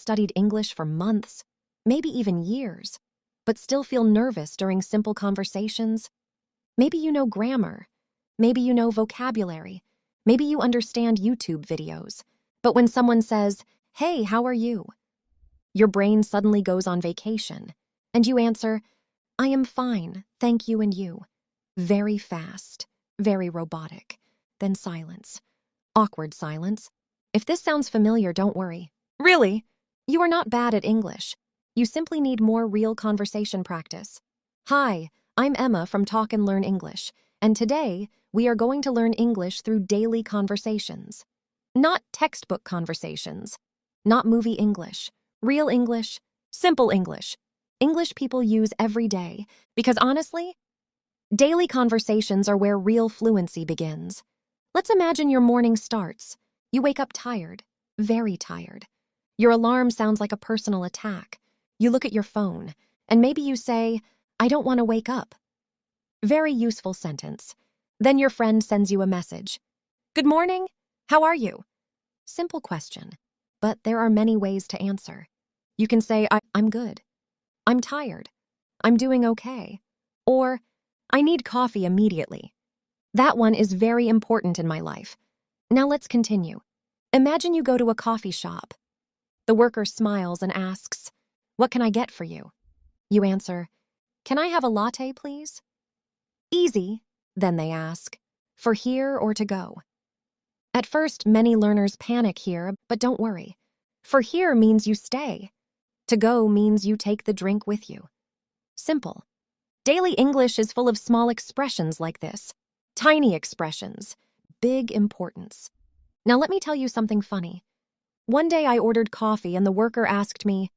studied English for months, maybe even years, but still feel nervous during simple conversations? Maybe you know grammar. Maybe you know vocabulary. Maybe you understand YouTube videos. But when someone says, "Hey, how are you?" your brain suddenly goes on vacation, and you answer, "I am fine, thank you, and you." Very fast, very robotic. Then silence. Awkward silence. If this sounds familiar, don't worry. Really, you are not bad at English. You simply need more real conversation practice. Hi, I'm Emma from Talk and Learn English, and today we are going to learn English through daily conversations. Not textbook conversations, not movie English, real English, simple English. English people use every day, because honestly, daily conversations are where real fluency begins. Let's imagine your morning starts. You wake up tired, very tired. Your alarm sounds like a personal attack. You look at your phone, and maybe you say, "I don't want to wake up." Very useful sentence. Then your friend sends you a message. "Good morning, how are you?" Simple question, but there are many ways to answer. You can say, I'm good. I'm tired. I'm doing okay. Or, I need coffee immediately. That one is very important in my life. Now let's continue. Imagine you go to a coffee shop. The worker smiles and asks, "What can I get for you?" You answer, "Can I have a latte, please?" Easy, then they ask, "For here or to go?" At first, many learners panic here, but don't worry. For here means you stay. To go means you take the drink with you. Simple. Daily English is full of small expressions like this. Tiny expressions, big importance. Now let me tell you something funny. One day I ordered coffee and the worker asked me,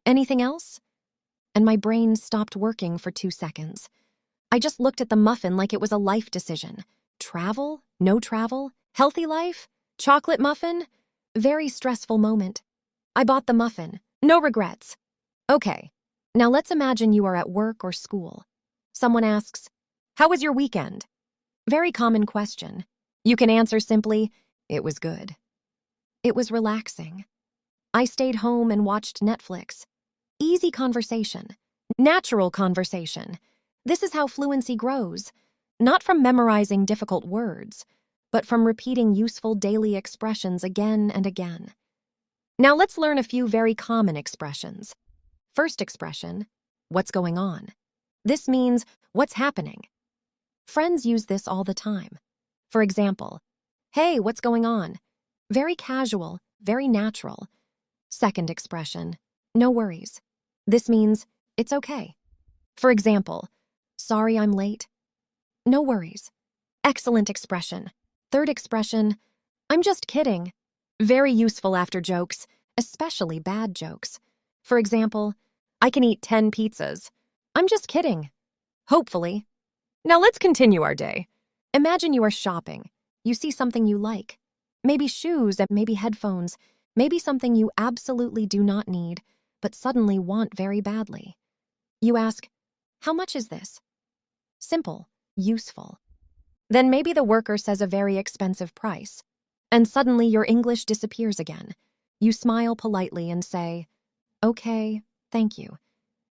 "Anything else?" And my brain stopped working for 2 seconds. I just looked at the muffin like it was a life decision. Travel? No travel? Healthy life? Chocolate muffin? Very stressful moment. I bought the muffin. No regrets. Okay, now let's imagine you are at work or school. Someone asks, "How was your weekend?" Very common question. You can answer simply, "It was good." It was relaxing. I stayed home and watched Netflix. Easy conversation. Natural conversation. This is how fluency grows, not from memorizing difficult words, but from repeating useful daily expressions again and again. Now let's learn a few very common expressions. First expression, what's going on? This means what's happening. Friends use this all the time. For example, "Hey, what's going on?" Very casual, very natural. Second expression, no worries. This means it's okay. For example, "Sorry I'm late." No worries. Excellent expression. Third expression, "I'm just kidding." Very useful after jokes, especially bad jokes. For example, "I can eat 10 pizzas." I'm just kidding. Hopefully. Now let's continue our day. Imagine you are shopping. You see something you like. Maybe shoes, maybe headphones, maybe something you absolutely do not need, but suddenly want very badly. You ask, "How much is this?" Simple, useful. Then maybe the worker says a very expensive price, and suddenly your English disappears again. You smile politely and say, "Okay, thank you."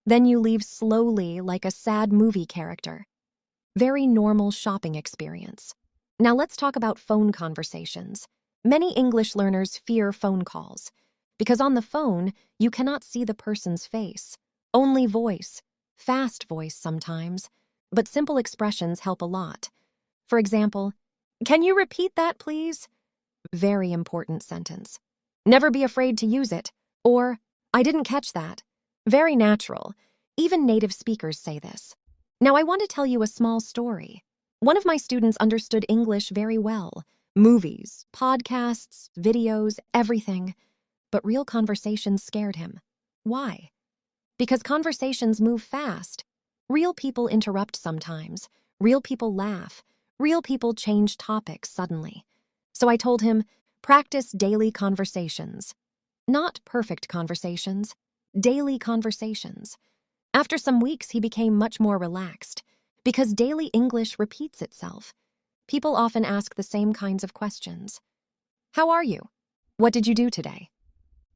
Then you leave slowly like a sad movie character. Very normal shopping experience. Now let's talk about phone conversations. Many English learners fear phone calls because on the phone, you cannot see the person's face. Only voice, fast voice sometimes, but simple expressions help a lot. For example, "Can you repeat that, please?" Very important sentence. Never be afraid to use it. Or, "I didn't catch that." Very natural. Even native speakers say this. Now I want to tell you a small story. One of my students understood English very well. Movies, podcasts, videos, everything. But real conversations scared him. Why? Because conversations move fast. Real people interrupt sometimes. Real people laugh. Real people change topics suddenly. So I told him, practice daily conversations. Not perfect conversations, daily conversations. After some weeks, he became much more relaxed because daily English repeats itself. People often ask the same kinds of questions. How are you? What did you do today?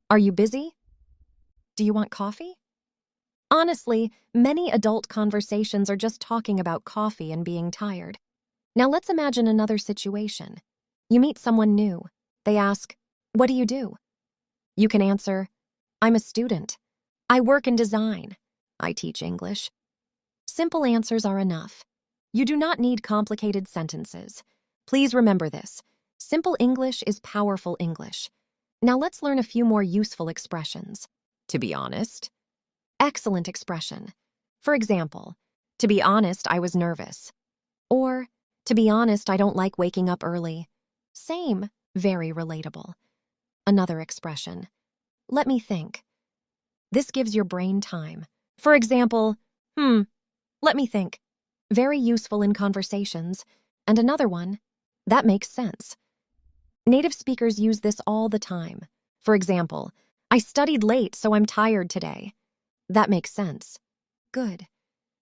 Are you busy? Do you want coffee? Honestly, many adult conversations are just talking about coffee and being tired. Now let's imagine another situation. You meet someone new. They ask, "What do you do?" You can answer, "I'm a student. I work in design. I teach English." Simple answers are enough. You do not need complicated sentences. Please remember this. Simple English is powerful English. Now let's learn a few more useful expressions. To be honest. Excellent expression. For example, to be honest, I was nervous. Or, to be honest, I don't like waking up early. Same, very relatable. Another expression. Let me think. This gives your brain time. For example, let me think. Very useful in conversations. And another one, that makes sense. Native speakers use this all the time. For example, I studied late, so I'm tired today. That makes sense. Good.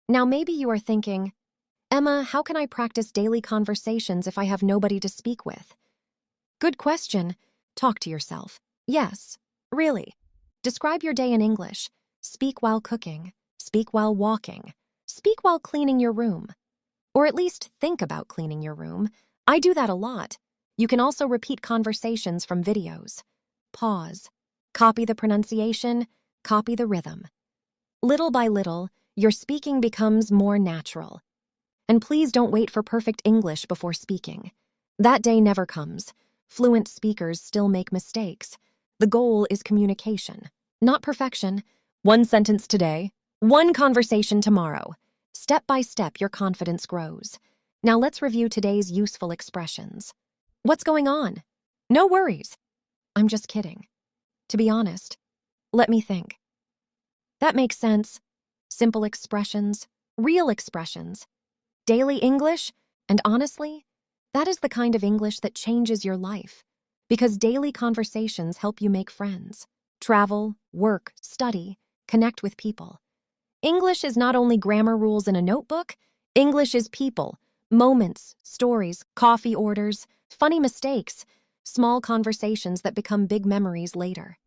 Now maybe you are thinking, Emma, how can I practice daily conversations if I have nobody to speak with? Good question. Talk to yourself. Yes, really. Describe your day in English. Speak while cooking. Speak while walking. Speak while cleaning your room. Or at least think about cleaning your room. I do that a lot. You can also repeat conversations from videos. Pause. Copy the pronunciation. Copy the rhythm. Little by little, your speaking becomes more natural. And please don't wait for perfect English before speaking. That day never comes. Fluent speakers still make mistakes. The goal is communication, not perfection. One sentence today, one conversation tomorrow. Step by step, your confidence grows. Now let's review today's useful expressions. What's going on? No worries. I'm just kidding. To be honest, let me think. That makes sense. Simple expressions, real expressions, daily English, and honestly, that is the kind of English that changes your life. Because daily conversations help you make friends, travel, work, study, connect with people. English is not only grammar rules in a notebook, English is people, moments, stories, coffee orders, funny mistakes, small conversations that become big memories later.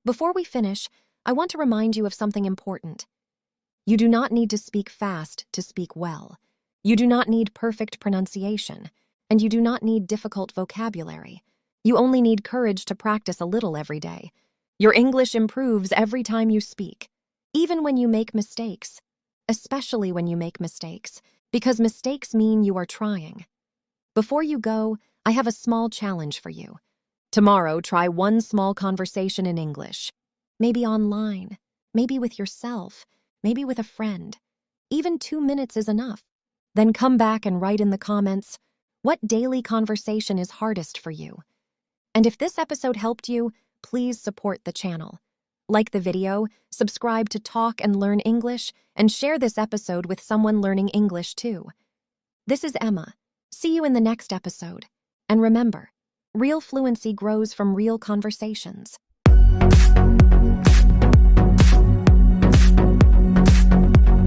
Before we finish, I want to remind you of something important. You do not need to speak fast to speak well. You do not need perfect pronunciation, and you do not need difficult vocabulary. You only need courage to practice a little every day. Your English improves every time you speak, even when you make mistakes, especially when you make mistakes, because mistakes mean you are trying. Before you go, I have a small challenge for you. Tomorrow, try one small conversation in English. Maybe online, maybe with yourself, maybe with a friend. Even 2 minutes is enough. Then come back and write in the comments, what daily conversation is hardest for you? And if this episode helped you, please support the channel. Like the video, subscribe to Talk and Learn English, and share this episode with someone learning English too. This is Emma. See you in the next episode. And remember, real fluency grows from real conversations.